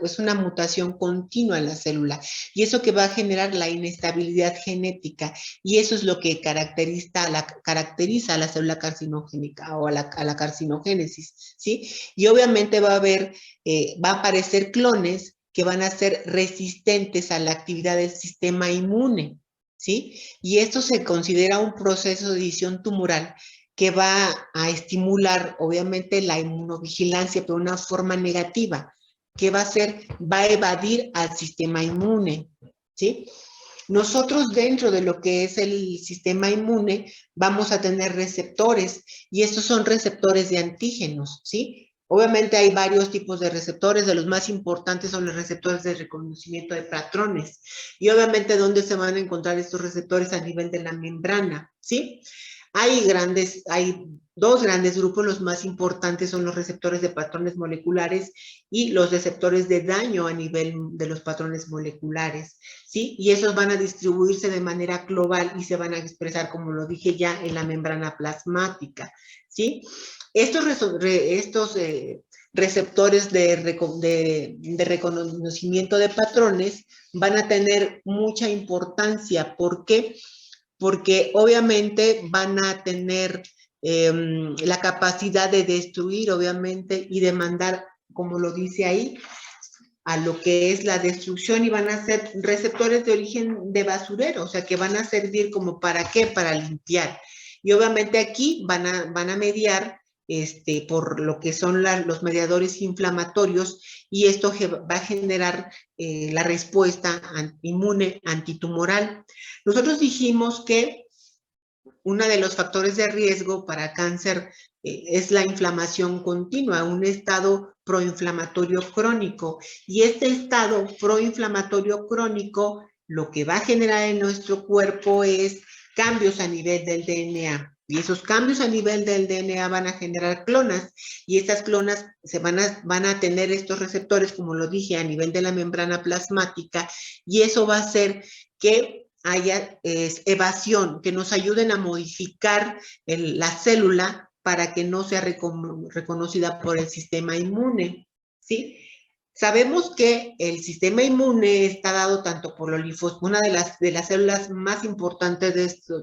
es una mutación continua en la célula, y eso que va a generar la inestabilidad genética, y eso es lo que caracteriza a la célula carcinogénica o a la carcinogénesis, ¿sí? Y obviamente va a aparecer clones que van a ser resistentes a la actividad del sistema inmune, ¿sí? Y esto se considera un proceso de edición tumoral que va a estimular, obviamente, la inmunovigilancia, pero de una forma negativa, que va a evadir al sistema inmune, ¿sí? Nosotros dentro de lo que es el sistema inmune vamos a tener receptores, y estos son receptores de antígenos, ¿sí? Obviamente hay varios tipos de receptores, de los más importantes son los receptores de reconocimiento de patrones, y obviamente ¿dónde se van a encontrar estos receptores? A nivel de la membrana, ¿sí? Hay dos grandes grupos, los más importantes son los receptores de patrones moleculares y los receptores de daño a nivel de los patrones moleculares, ¿sí? Y esos van a distribuirse de manera global y se van a expresar, como lo dije ya, en la membrana plasmática, ¿sí? Estos receptores de reconocimiento de patrones van a tener mucha importancia. ¿Por qué? Porque obviamente van a tener la capacidad de destruir, obviamente, y de mandar, como lo dice ahí, a lo que es la destrucción, y van a ser receptores de origen de basurero, o sea, que van a servir como ¿para qué? Para limpiar. Y obviamente aquí van a mediar por lo que son los mediadores inflamatorios, y esto va a generar la respuesta inmune antitumoral. Nosotros dijimos que uno de los factores de riesgo para cáncer es la inflamación continua, un estado proinflamatorio crónico. Y este estado proinflamatorio crónico lo que va a generar en nuestro cuerpo es cambios a nivel del DNA. Y esos cambios a nivel del DNA van a generar clonas, y estas clonas van a tener estos receptores, como lo dije, a nivel de la membrana plasmática, y eso va a hacer que haya evasión, que nos ayuden a modificar la célula para que no sea reconocida por el sistema inmune, ¿sí? Sabemos que el sistema inmune está dado tanto por los linfocitos, una de las células más importantes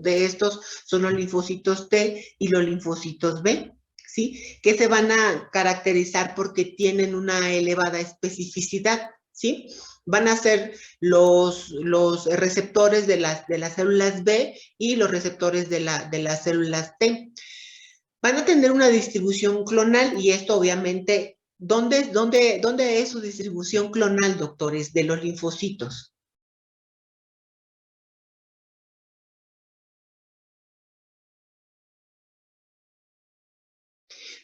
de estos son los linfocitos T y los linfocitos B, ¿sí? Que se van a caracterizar porque tienen una elevada especificidad, ¿sí? Van a ser los receptores de las células B y los receptores de las células T. Van a tener una distribución clonal, y esto obviamente, ¿dónde es su distribución clonal, doctores? De los linfocitos.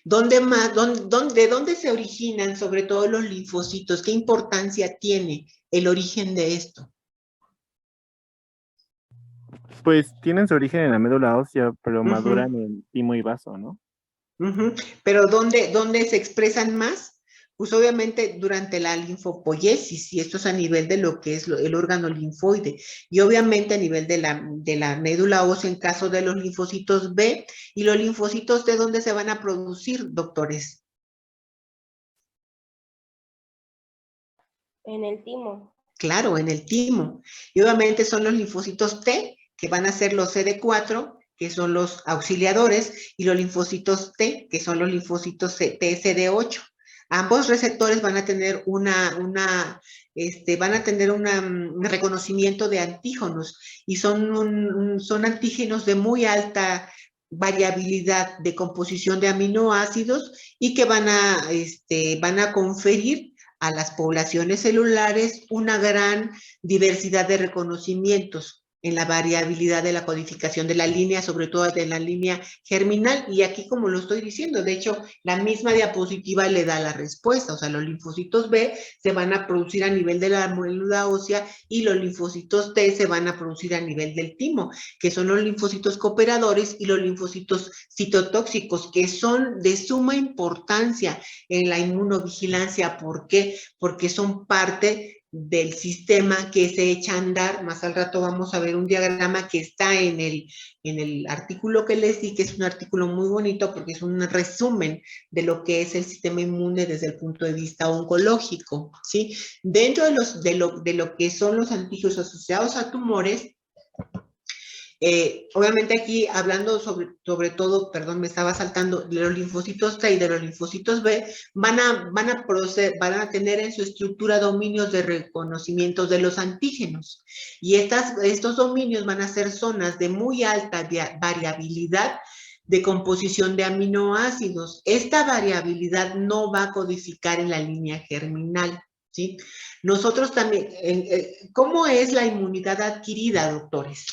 ¿De dónde se originan sobre todo los linfocitos? ¿Qué importancia tiene el origen de esto? Pues tienen su origen en la médula ósea, pero maduran en timo y vaso, ¿no? Pero ¿dónde se expresan más? Pues obviamente durante la linfopoiesis, y esto es a nivel de lo que es el órgano linfoide, y obviamente a nivel de la médula ósea en caso de los linfocitos B. ¿Y los linfocitos de dónde se van a producir, doctores? En el timo. Claro, en el timo. Y obviamente son los linfocitos T, que van a ser los CD4, que son los auxiliadores, y los linfocitos T, que son los linfocitos TSD8. Ambos receptores van a tener un reconocimiento de antígenos, y son antígenos de muy alta variabilidad de composición de aminoácidos, y que van a conferir a las poblaciones celulares una gran diversidad de reconocimientos en la variabilidad de la codificación de la línea, sobre todo de la línea germinal. Y aquí, como lo estoy diciendo, de hecho, la misma diapositiva le da la respuesta. O sea, los linfocitos B se van a producir a nivel de la médula ósea, y los linfocitos T se van a producir a nivel del timo, que son los linfocitos cooperadores y los linfocitos citotóxicos, que son de suma importancia en la inmunovigilancia. ¿Por qué? Porque son parte del sistema que se echa a andar. Más al rato vamos a ver un diagrama que está en el artículo que les di, que es un artículo muy bonito porque es un resumen de lo que es el sistema inmune desde el punto de vista oncológico, ¿sí? Dentro de lo que son los antígenos asociados a tumores, obviamente aquí hablando sobre todo, perdón, me estaba saltando, de los linfocitos T y de los linfocitos B, van a tener en su estructura dominios de reconocimiento de los antígenos. Y estos dominios van a ser zonas de muy alta variabilidad de composición de aminoácidos. Esta variabilidad no va a codificar en la línea germinal, ¿sí? Nosotros también, ¿cómo es la inmunidad adquirida, doctores?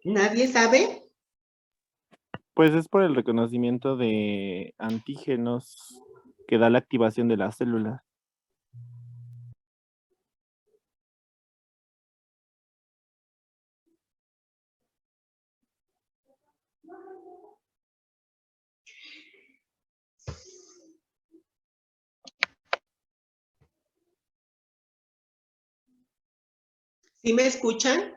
¿Nadie sabe? Pues es por el reconocimiento de antígenos que da la activación de la célula. ¿Sí me escuchan?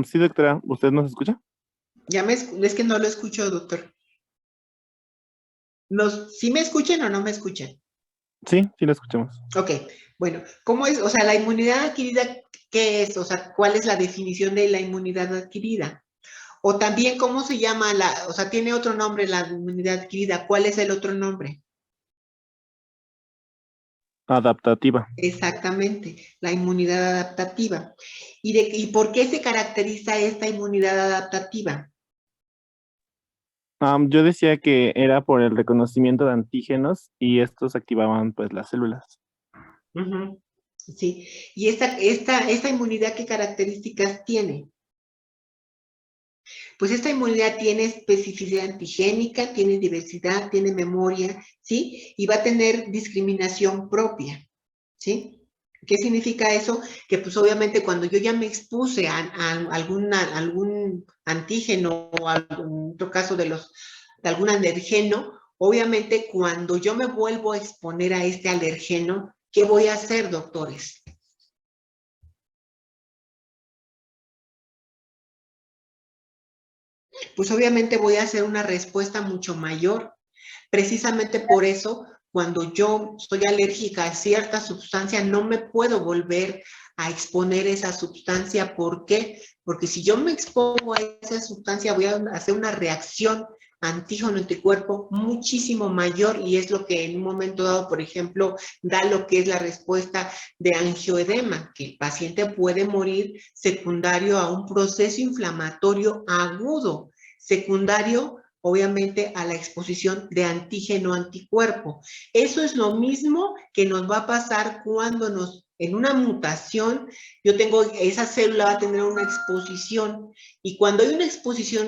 Sí, doctora, ¿usted nos escucha? Es que no lo escucho, doctor. ¿Sí me escuchan o no me escuchan? Sí, sí lo escuchamos. Ok, bueno, ¿cómo es? O sea, la inmunidad adquirida, ¿qué es? O sea, ¿cuál es la definición de la inmunidad adquirida? O también, ¿cómo se llama o sea, tiene otro nombre la inmunidad adquirida? ¿Cuál es el otro nombre? Adaptativa. Exactamente, la inmunidad adaptativa. ¿Y por qué se caracteriza esta inmunidad adaptativa? Yo decía que era por el reconocimiento de antígenos y estos activaban pues las células. Uh-huh. Sí, y esta inmunidad, ¿qué características tiene? Pues esta inmunidad tiene especificidad antigénica, tiene diversidad, tiene memoria, ¿sí? Y va a tener discriminación propia, ¿sí? ¿Qué significa eso? Que pues obviamente cuando yo ya me expuse a algún antígeno o algún otro caso de algún alergeno, obviamente cuando yo me vuelvo a exponer a este alergeno, ¿qué voy a hacer, doctores? Pues obviamente voy a hacer una respuesta mucho mayor. Precisamente por eso, cuando yo soy alérgica a cierta sustancia, no me puedo volver a exponer esa sustancia. ¿Por qué? Porque si yo me expongo a esa sustancia, voy a hacer una reacción antígeno-anticuerpo muchísimo mayor y es lo que en un momento dado, por ejemplo, da lo que es la respuesta de angioedema, que el paciente puede morir secundario a un proceso inflamatorio agudo, secundario obviamente a la exposición de antígeno-anticuerpo. Eso es lo mismo que nos va a pasar cuando en una mutación, esa célula va a tener una exposición y cuando hay una exposición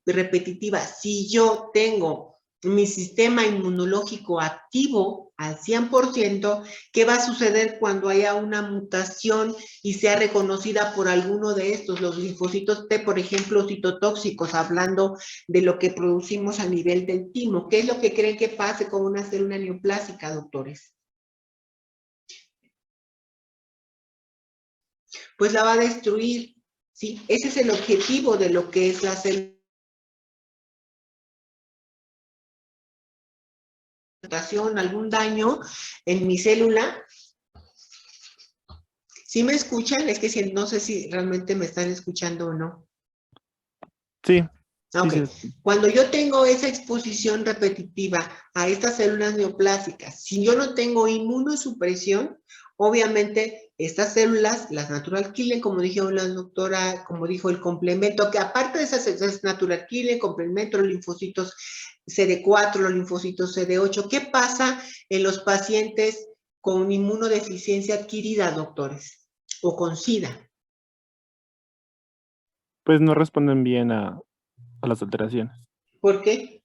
repetitiva, si yo tengo mi sistema inmunológico activo al 100%, ¿qué va a suceder cuando haya una mutación y sea reconocida por alguno de estos? Los linfocitos T, por ejemplo, citotóxicos, hablando de lo que producimos a nivel del timo. ¿Qué es lo que creen que pase con una célula neoplásica, doctores? Pues la va a destruir, ¿sí? Ese es el objetivo de lo que es la célula. Algún daño en mi célula. ¿Sí me escuchan? Es que no sé si realmente me están escuchando o no. Sí, sí, Ok, sí. cuando yo tengo esa exposición repetitiva a estas células neoplásicas, si yo no tengo inmunosupresión, obviamente estas células, las natural killer, como dijo la doctora, como dijo el complemento, que aparte de esas natural killer, complemento, los linfocitos CD4, los linfocitos CD8, ¿qué pasa en los pacientes con inmunodeficiencia adquirida, doctores? O con SIDA. Pues no responden bien a las alteraciones. ¿Por qué?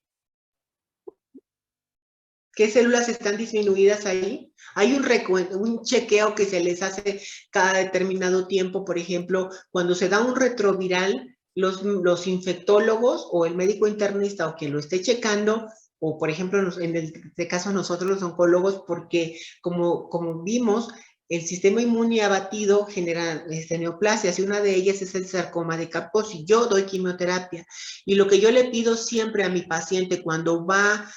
¿Qué células están disminuidas ahí? Hay un chequeo que se les hace cada determinado tiempo, por ejemplo, cuando se da un retroviral, los infectólogos o el médico internista o quien lo esté checando, o por ejemplo, en este caso nosotros los oncólogos, porque como vimos, el sistema inmune abatido genera neoplasias y una de ellas es el sarcoma de Kaposi. Yo doy quimioterapia y lo que yo le pido siempre a mi paciente cuando va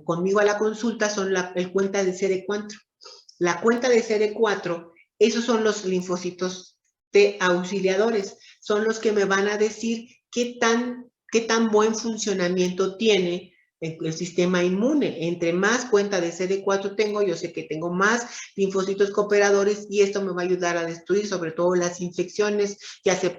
conmigo a la consulta son el cuenta de CD4. La cuenta de CD4, esos son los linfocitos T auxiliadores, son los que me van a decir qué tan buen funcionamiento tiene el sistema inmune. Entre más cuenta de CD4 tengo, yo sé que tengo más linfocitos cooperadores y esto me va a ayudar a destruir sobre todo las infecciones, ya sea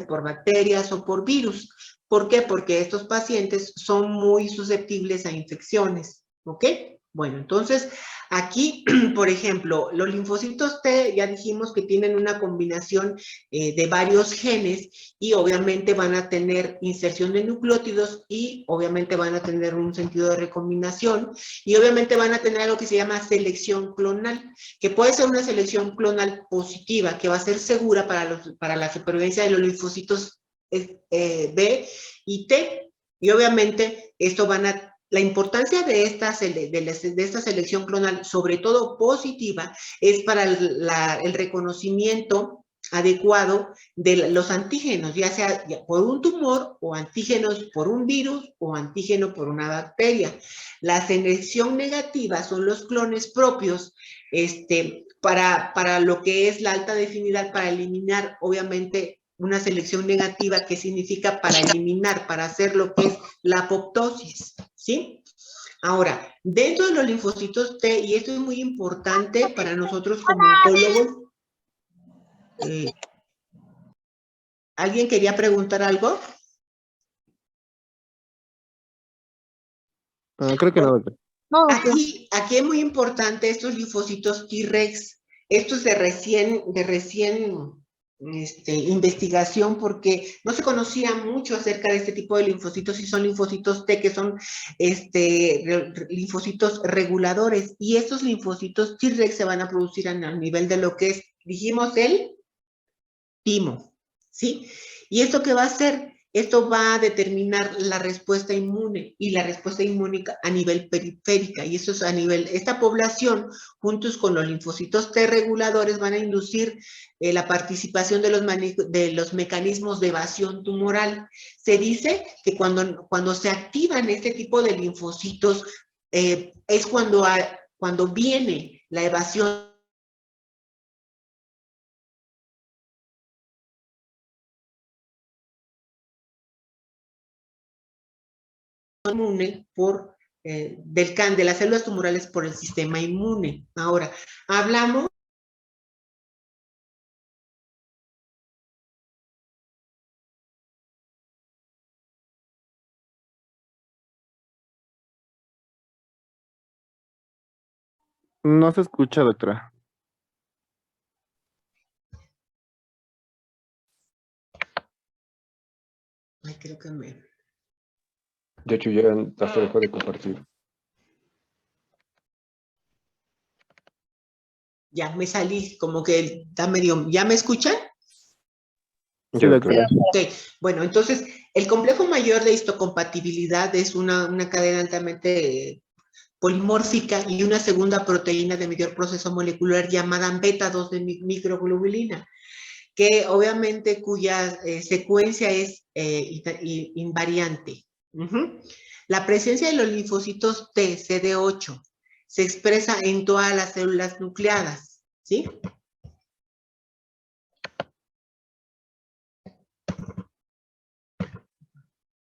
por bacterias o por virus. ¿Por qué? Porque estos pacientes son muy susceptibles a infecciones, ¿ok? Bueno, entonces, aquí, por ejemplo, los linfocitos T, ya dijimos que tienen una combinación de varios genes y obviamente van a tener inserción de nucleótidos y obviamente van a tener un sentido de recombinación y obviamente van a tener algo que se llama selección clonal, que puede ser una selección clonal positiva, que va a ser segura para la supervivencia de los linfocitos B y T. Y obviamente esto la importancia de esta selección clonal, sobre todo positiva, es para el reconocimiento adecuado de los antígenos, ya sea por un tumor o antígenos por un virus o antígeno por una bacteria. La selección negativa son los clones propios para lo que es la alta afinidad, para eliminar obviamente una selección negativa que significa para eliminar, para hacer lo que es la apoptosis, ¿sí? Ahora, dentro de los linfocitos T, y esto es muy importante para nosotros como oncólogos, ¿alguien quería preguntar algo? Creo que no, doctor. Aquí es muy importante estos linfocitos T-Rex, estos de recién investigación, porque no se conocía mucho acerca de este tipo de linfocitos y son linfocitos T, que son linfocitos reguladores, y estos linfocitos T-Rex se van a producir a nivel de lo que es, dijimos, el timo, ¿sí? ¿Y esto qué va a hacer? Esto va a determinar la respuesta inmune y la respuesta inmunitaria a nivel periférica, y eso es a nivel, esta población, juntos con los linfocitos T reguladores, van a inducir la participación de los mecanismos de evasión tumoral. Se dice que cuando se activan este tipo de linfocitos, es cuando viene la evasión inmune de las células tumorales por el sistema inmune. Ahora, hablamos. No se escucha, doctora. Ay, creo que De hecho, ya hasta dejó de compartir. ya me salí, como que está medio. ¿Ya me escuchan? Sí, doctora. Ok, bueno, entonces, el complejo mayor de histocompatibilidad es una cadena altamente polimórfica y una segunda proteína de mayor proceso molecular llamada beta-2 de microglobulina, que obviamente cuya secuencia es invariante. La presencia de los linfocitos T, CD8, se expresa en todas las células nucleadas, ¿sí?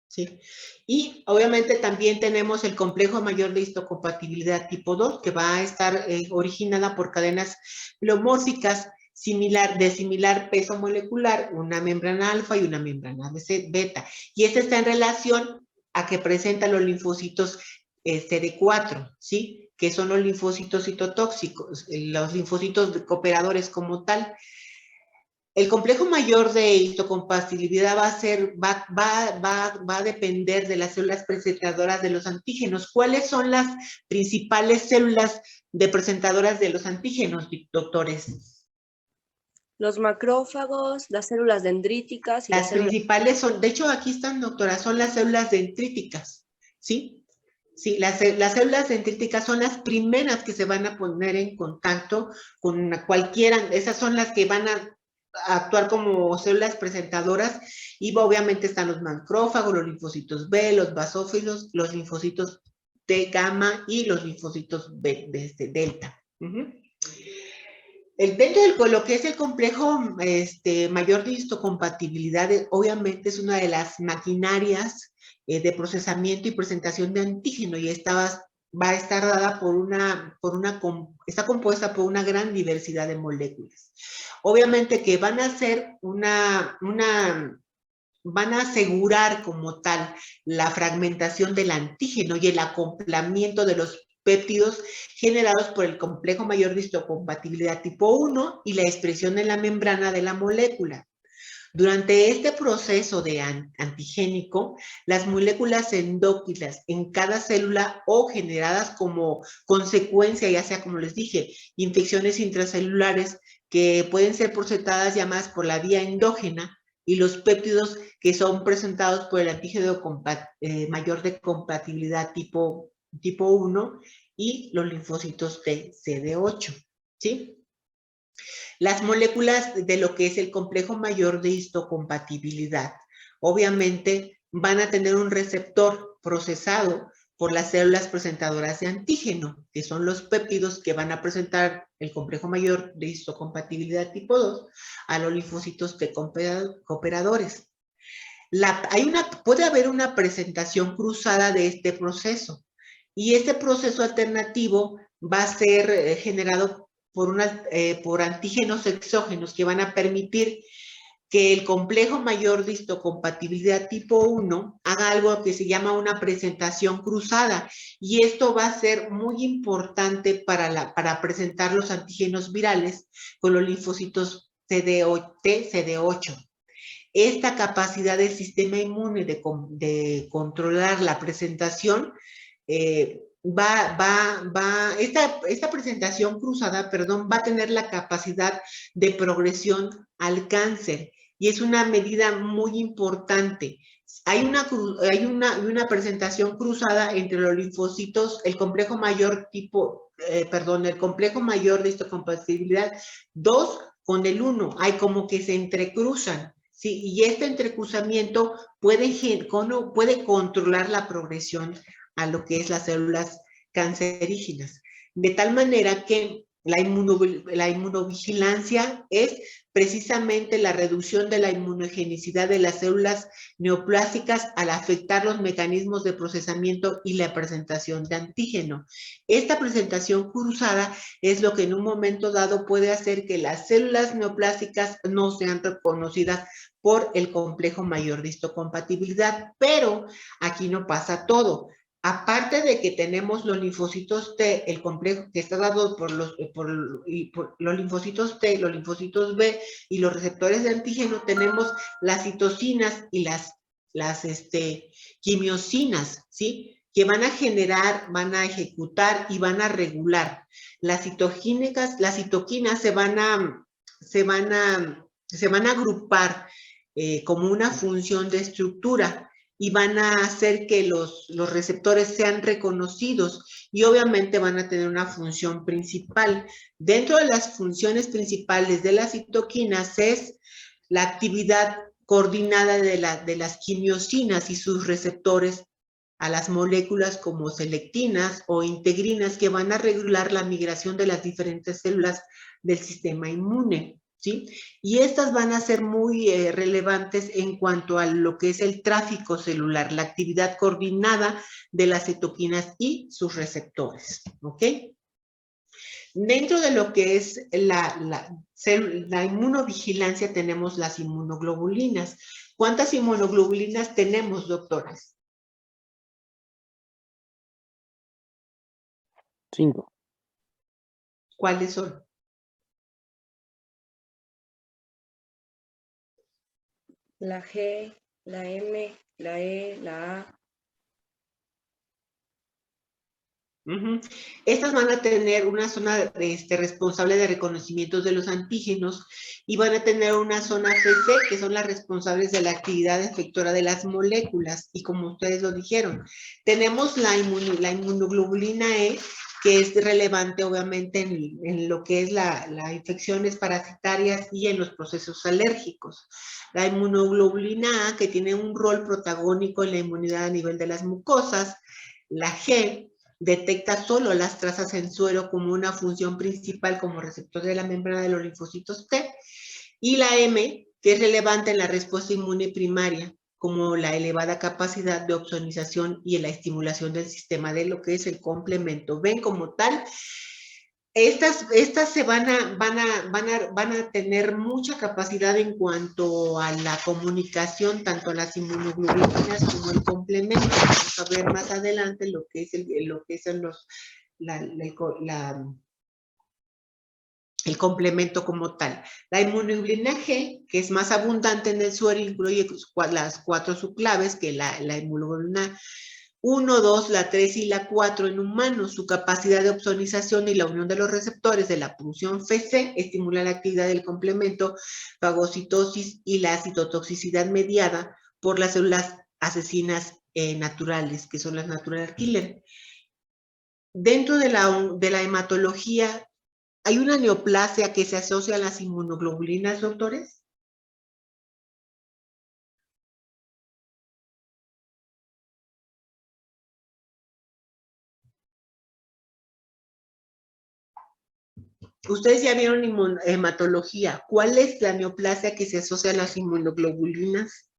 Sí. Y obviamente también tenemos el complejo mayor de histocompatibilidad tipo 2, que va a estar originada por cadenas pleomórficas de similar peso molecular, una membrana alfa y una membrana beta. Y esta está en relación a que presenta los linfocitos CD4, ¿sí? Que son los linfocitos citotóxicos, los linfocitos cooperadores como tal. El complejo mayor de histocompatibilidad va a depender de las células presentadoras de los antígenos. ¿Cuáles son las principales células de presentadoras de los antígenos, doctores? Los macrófagos, las células dendríticas y Las principales son, de hecho aquí están, doctora, son las células dendríticas, ¿sí? Sí, las células dendríticas son las primeras que se van a poner en contacto con cualquiera, esas son las que van a actuar como células presentadoras y obviamente están los macrófagos, los linfocitos B, los basófilos, los linfocitos T gamma y los linfocitos B de delta. Dentro de lo que es el complejo mayor de histocompatibilidad, obviamente es una de las maquinarias de procesamiento y presentación de antígeno y esta va a estar dada está compuesta por una gran diversidad de moléculas. Obviamente que van a ser van a asegurar como tal la fragmentación del antígeno y el acoplamiento de los péptidos generados por el complejo mayor de histocompatibilidad tipo 1 y la expresión en la membrana de la molécula. Durante este proceso de antigénico, las moléculas endócrinas en cada célula o generadas como consecuencia, ya sea como les dije, infecciones intracelulares que pueden ser processadas llamadas por la vía endógena, y los péptidos que son presentados por el antígeno mayor de compatibilidad tipo 1 y los linfocitos T CD8, ¿sí? Las moléculas de lo que es el complejo mayor de histocompatibilidad, obviamente van a tener un receptor procesado por las células presentadoras de antígeno, que son los péptidos que van a presentar el complejo mayor de histocompatibilidad tipo 2 a los linfocitos T cooperadores. Puede haber una presentación cruzada de este proceso y este proceso alternativo va a ser generado por antígenos exógenos que van a permitir que el complejo mayor de histocompatibilidad tipo 1 haga algo que se llama una presentación cruzada y esto va a ser muy importante para presentar los antígenos virales con los linfocitos CD8. Esta capacidad del sistema inmune de controlar la presentación esta presentación cruzada, perdón, va a tener la capacidad de progresión al cáncer y es una medida muy importante. Hay una presentación cruzada entre los linfocitos, el complejo mayor el complejo mayor de histocompatibilidad 2 con el 1, hay como que se entrecruzan. Sí, y este entrecruzamiento puede controlar la progresión a lo que es las células cancerígenas. De tal manera que la inmunovigilancia es precisamente la reducción de la inmunogenicidad de las células neoplásicas al afectar los mecanismos de procesamiento y la presentación de antígeno. Esta presentación cruzada es lo que en un momento dado puede hacer que las células neoplásicas no sean reconocidas por el complejo mayor de histocompatibilidad, pero aquí no pasa todo. Aparte de que tenemos los linfocitos T, el complejo que está dado por los linfocitos T, los linfocitos B y los receptores de antígeno, tenemos las citocinas y las quimiosinas, ¿sí? Que van a generar, van a ejecutar y van a regular. Las citoquinas se van a agrupar como una función de estructura y van a hacer que los receptores sean reconocidos y obviamente van a tener una función principal. Dentro de las funciones principales de las citoquinas es la actividad coordinada de las quimiosinas y sus receptores a las moléculas como selectinas o integrinas que van a regular la migración de las diferentes células del sistema inmune. ¿Sí? Y estas van a ser muy relevantes en cuanto a lo que es el tráfico celular, la actividad coordinada de las citoquinas y sus receptores, ¿ok? Dentro de lo que es la inmunovigilancia tenemos las inmunoglobulinas. ¿Cuántas inmunoglobulinas tenemos, doctoras? 5. ¿Cuáles son? la G, la M, la E, la A. Estas van a tener una zona responsable de reconocimiento de los antígenos y van a tener una zona CC, que son las responsables de la actividad efectora de las moléculas. Y como ustedes lo dijeron, tenemos la inmunoglobulina E, que es relevante obviamente en lo que es las infecciones parasitarias y en los procesos alérgicos. La inmunoglobulina A, que tiene un rol protagónico en la inmunidad a nivel de las mucosas. La G, detecta solo las trazas en suero como una función principal como receptor de la membrana de los linfocitos T, y la M, que es relevante en la respuesta inmune primaria, como la elevada capacidad de opsonización y en la estimulación del sistema de lo que es el complemento. Ven como tal, estas se van a tener mucha capacidad en cuanto a la comunicación, tanto las inmunoglobulinas como el complemento. Vamos a ver más adelante lo que son el complemento como tal. La inmunoglobulina G, que es más abundante en el suero, incluye las 4 subclaves, que la inmunoglobulina 1, 2, la 3 y la 4 en humanos. Su capacidad de opsonización y la unión de los receptores de la pulsión FC estimula la actividad del complemento, fagocitosis y la citotoxicidad mediada por las células asesinas naturales, que son las natural killer. Dentro de la hematología, ¿hay una neoplasia que se asocia a las inmunoglobulinas, doctores? Ustedes ya vieron hematología. ¿Cuál es la neoplasia que se asocia a las inmunoglobulinas?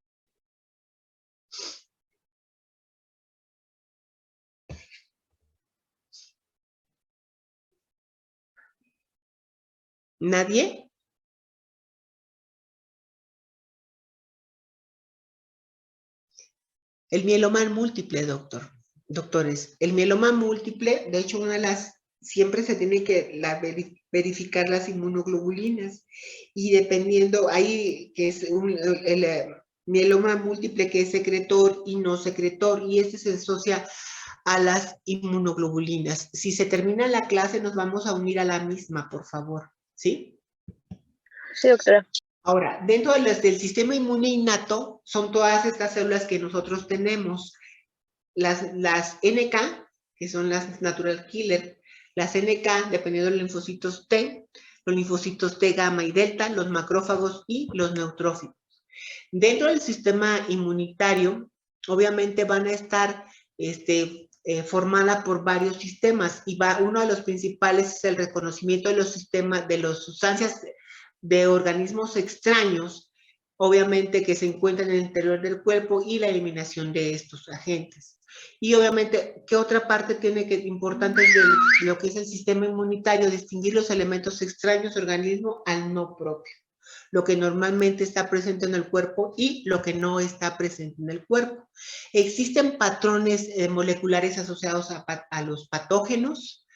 ¿Nadie? El mieloma múltiple, doctores. El mieloma múltiple, de hecho, siempre se tiene que verificar las inmunoglobulinas y dependiendo, ahí que es el mieloma múltiple que es secretor y no secretor, y este se asocia a las inmunoglobulinas. Si se termina la clase, nos vamos a unir a la misma, por favor, ¿sí? Sí, doctora. Ahora, dentro del sistema inmune innato, son todas estas células que nosotros tenemos. Las NK, que son las natural killer, las NK, dependiendo de los linfocitos T, los linfocitos T, gamma y delta, los macrófagos y los neutrófilos. Dentro del sistema inmunitario, obviamente van a estar formada por varios sistemas y uno de los principales es el reconocimiento de los sistemas, de las sustancias de organismos extraños, obviamente que se encuentran en el interior del cuerpo y la eliminación de estos agentes. Y obviamente, ¿qué otra parte tiene que importante de lo que es el sistema inmunitario? Distinguir los elementos extraños del organismo al no propio. Lo que normalmente está presente en el cuerpo y lo que no está presente en el cuerpo. Existen patrones moleculares asociados a los patógenos.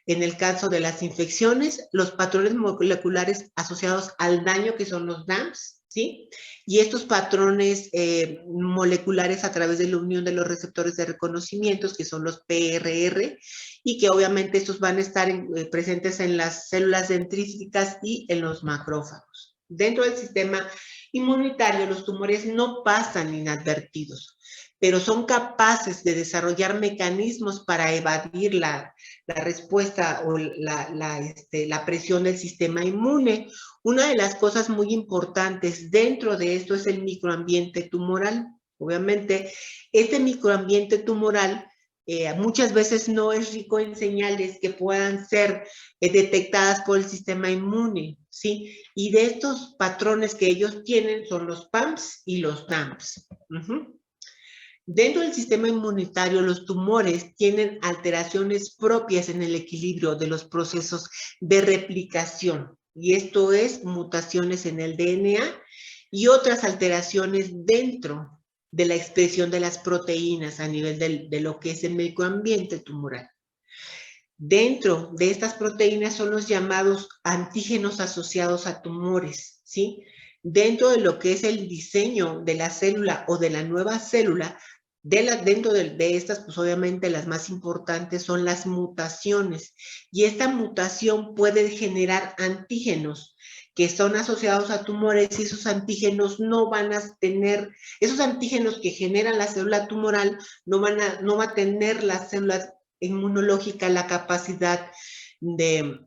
En el caso de las infecciones, los patrones moleculares asociados al daño, que son los DAMPs, ¿sí? Y estos patrones moleculares a través de la unión de los receptores de reconocimientos, que son los PRR, y que obviamente estos van a estar presentes en las células dendríticas y en los macrófagos. Dentro del sistema inmunitario, los tumores no pasan inadvertidos, pero son capaces de desarrollar mecanismos para evadir la respuesta o la presión del sistema inmune. Una de las cosas muy importantes dentro de esto es el microambiente tumoral. Obviamente, este microambiente tumoral muchas veces no es rico en señales que puedan ser detectadas por el sistema inmune, ¿sí? Y de estos patrones que ellos tienen son los PAMPs y los DAMPs. Dentro del sistema inmunitario, los tumores tienen alteraciones propias en el equilibrio de los procesos de replicación, y esto es mutaciones en el DNA y otras alteraciones dentro de la expresión de las proteínas a nivel de lo que es el microambiente tumoral. Dentro de estas proteínas son los llamados antígenos asociados a tumores, ¿sí? dentro de lo que es el diseño de la célula o de la nueva célula, dentro de estas, pues obviamente las más importantes son las mutaciones. Y esta mutación puede generar antígenos que son asociados a tumores, y esos antígenos no van a tener, esos antígenos que generan la célula tumoral no va a tener la célula inmunológica la capacidad de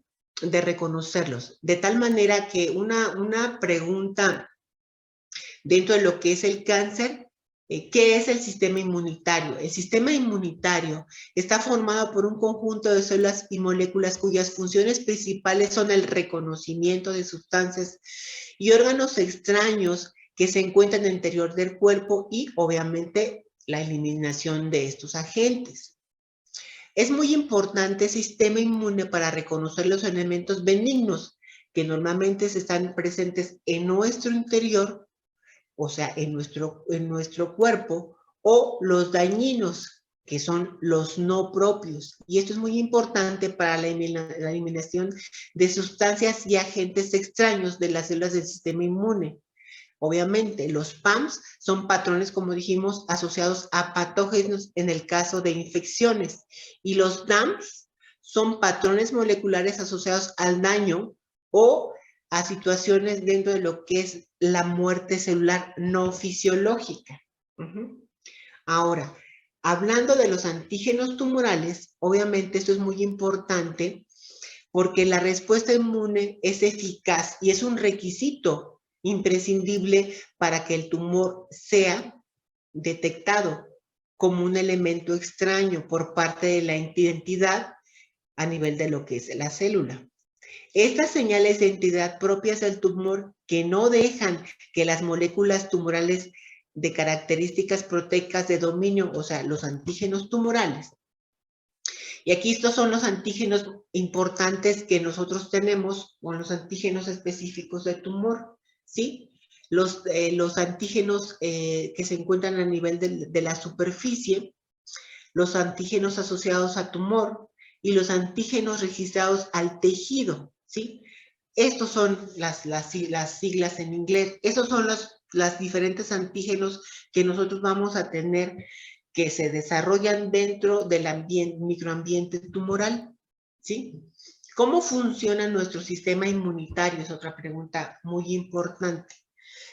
reconocerlos. De tal manera que una pregunta dentro de lo que es el cáncer, ¿qué es el sistema inmunitario? El sistema inmunitario está formado por un conjunto de células y moléculas cuyas funciones principales son el reconocimiento de sustancias y órganos extraños que se encuentran en el interior del cuerpo y, obviamente, la eliminación de estos agentes. Es muy importante el sistema inmune para reconocer los elementos benignos que normalmente están presentes en nuestro interior, o sea, en nuestro cuerpo, o los dañinos, que son los no propios. Y esto es muy importante para la eliminación de sustancias y agentes extraños de las células del sistema inmune. Obviamente, los PAMs son patrones, como dijimos, asociados a patógenos en el caso de infecciones. Y los DAMs son patrones moleculares asociados al daño o a situaciones dentro de lo que es la muerte celular no fisiológica. Ahora, hablando de los antígenos tumorales, obviamente esto es muy importante porque la respuesta inmune es eficaz y es un requisito imprescindible para que el tumor sea detectado como un elemento extraño por parte de la identidad a nivel de lo que es la célula. Estas señales de identidad propias del tumor que no dejan que las moléculas tumorales de características proteicas de dominio, o sea, los antígenos tumorales. Y aquí estos son los antígenos importantes que nosotros tenemos, o los antígenos específicos del tumor, ¿sí? Los antígenos que se encuentran a nivel de la superficie, los antígenos asociados a tumor y los antígenos registrados al tejido, ¿sí? Estos son las siglas en inglés. Estos son los diferentes antígenos que nosotros vamos a tener que se desarrollan dentro del microambiente tumoral, ¿sí? ¿Cómo funciona nuestro sistema inmunitario? Es otra pregunta muy importante,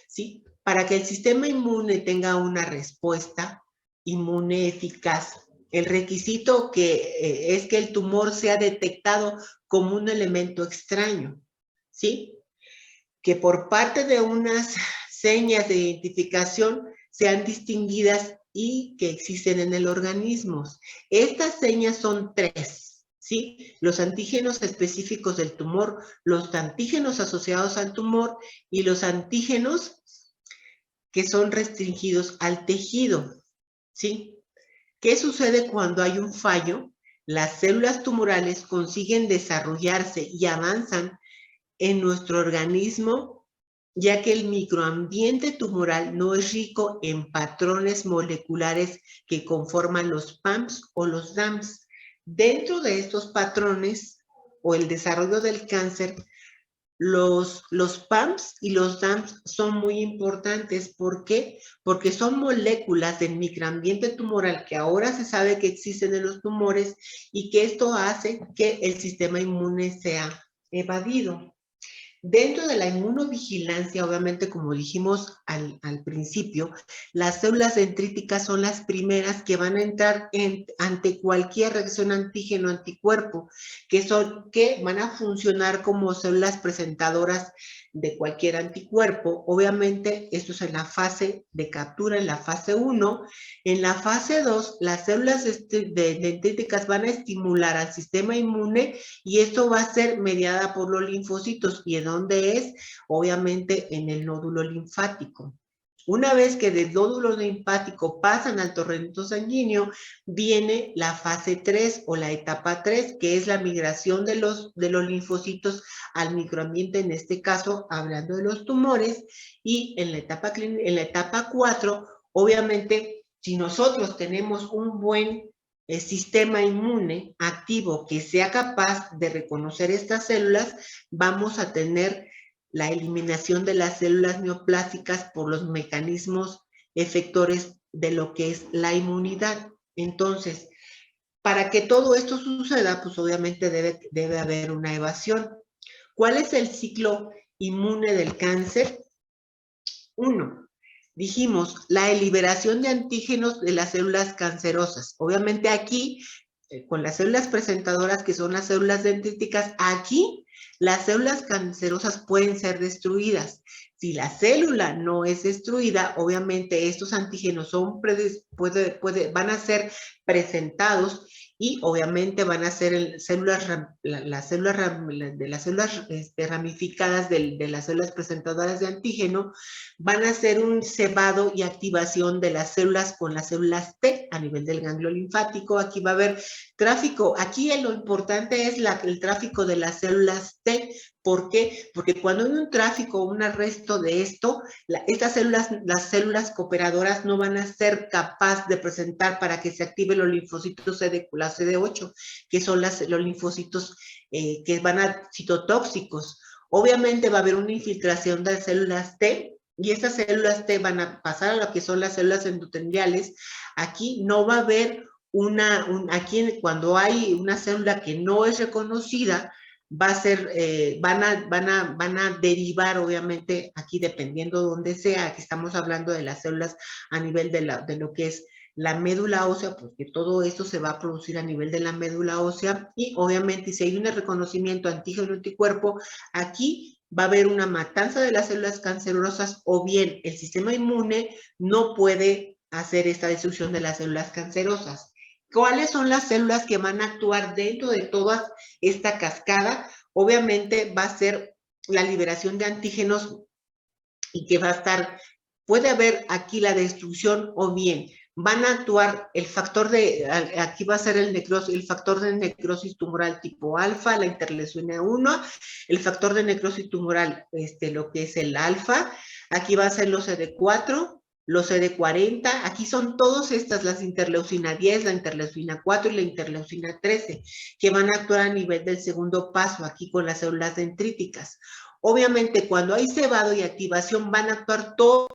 ¿sí? Para que el sistema inmune tenga una respuesta inmune eficaz, el requisito es que el tumor sea detectado como un elemento extraño, ¿sí? Que por parte de unas señas de identificación sean distinguidas y que existen en el organismo. Estas señas son 3, ¿sí? Los antígenos específicos del tumor, los antígenos asociados al tumor y los antígenos que son restringidos al tejido, ¿sí? ¿Qué sucede cuando hay un fallo? Las células tumorales consiguen desarrollarse y avanzan en nuestro organismo, ya que el microambiente tumoral no es rico en patrones moleculares que conforman los PAMs o los DAMs. Dentro de estos patrones o el desarrollo del cáncer, los PAMs y los DAMs son muy importantes. ¿Por qué? Porque son moléculas del microambiente tumoral que ahora se sabe que existen en los tumores y que esto hace que el sistema inmune sea evadido. Dentro de la inmunovigilancia, obviamente, como dijimos al principio, las células dendríticas son las primeras que van a entrar ante cualquier reacción antígeno-anticuerpo, que van a funcionar como células presentadoras de cualquier anticuerpo. Obviamente, esto es en la fase de captura, en la fase 1. En la fase 2, las células dendríticas van a estimular al sistema inmune y esto va a ser mediada por los linfocitos. ¿Y en dónde es? Obviamente en el nódulo linfático. Una vez que del nódulo linfático pasan al torrente sanguíneo, viene la fase 3 o la etapa 3, que es la migración de los linfocitos al microambiente, en este caso hablando de los tumores, y en la etapa 4, obviamente, si nosotros tenemos un buen sistema inmune activo que sea capaz de reconocer estas células, vamos a tener la eliminación de las células neoplásicas por los mecanismos efectores de lo que es la inmunidad. Entonces, para que todo esto suceda, pues obviamente debe haber una evasión. ¿Cuál es el ciclo inmune del cáncer? 1. Dijimos, la liberación de antígenos de las células cancerosas. Obviamente aquí, con las células presentadoras, que son las células dendríticas, aquí las células cancerosas pueden ser destruidas. Si la célula no es destruida, obviamente estos antígenos van a ser presentados y obviamente van a ser las células ramificadas de las células presentadoras de antígeno, van a hacer un cebado y activación de las células con las células T a nivel del ganglio linfático. Aquí va a haber tráfico. Aquí lo importante es el tráfico de las células T. ¿Por qué? Porque cuando hay un tráfico o un arresto de esto, estas células, las células cooperadoras no van a ser capaces de presentar para que se activen los linfocitos la CD8, que son los linfocitos que van a citotóxicos. Obviamente va a haber una infiltración de células T, y estas células T van a pasar a lo que son las células endoteliales. Aquí no va a haber aquí cuando hay una célula que no es reconocida, va a ser, van a derivar, obviamente, aquí dependiendo de dónde sea. Aquí estamos hablando de las células a nivel de lo que es la médula ósea, porque todo esto se va a producir a nivel de la médula ósea, y obviamente si hay un reconocimiento antígeno-anticuerpo, aquí va a haber una matanza de las células cancerosas, o bien el sistema inmune no puede hacer esta destrucción de las células cancerosas. ¿Cuáles son las células que van a actuar dentro de toda esta cascada? Obviamente va a ser la liberación de antígenos, y que va a estar, puede haber aquí la destrucción, o bien van a actuar el factor aquí va a ser el factor de necrosis tumoral tipo alfa, la interleucina 1, el factor de necrosis tumoral, lo que es el alfa. Aquí va a ser los CD4, los CD40, aquí son todas estas, las interleucina 10, la interleucina 4 y la interleucina 13, que van a actuar a nivel del segundo paso, aquí con las células dendríticas. Obviamente, cuando hay cebado y activación, van a actuar todos